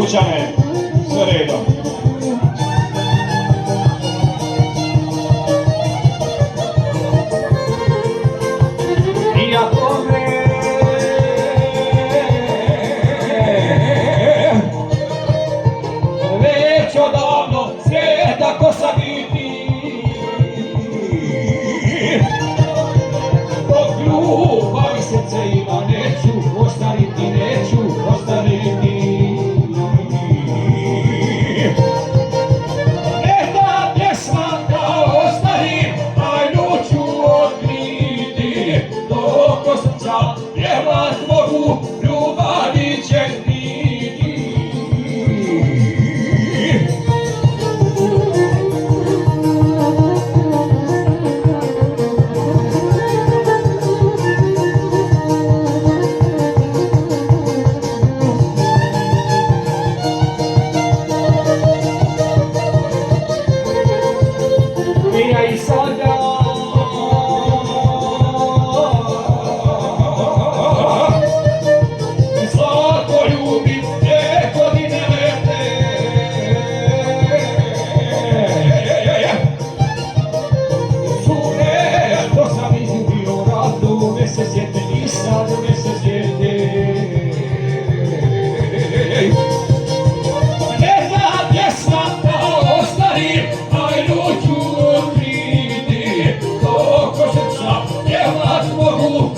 Pučane, sve redom. Iako me već odavno svijeta ko sam biti, dok ljubavi srce ima neću ostariti, neću ostariti. Neka pjesma da ostarim, tajnu ću otkriti, dok od srca pjevat mogu, ljubavi će biti. Ja i sada slatko ljubim te godine lete, sune to sam izgubio radu, me se sjete i sad me se sjete. Neka pjesma da ostarim, tajnu ću otkriti, dok od srca pjevat mogu,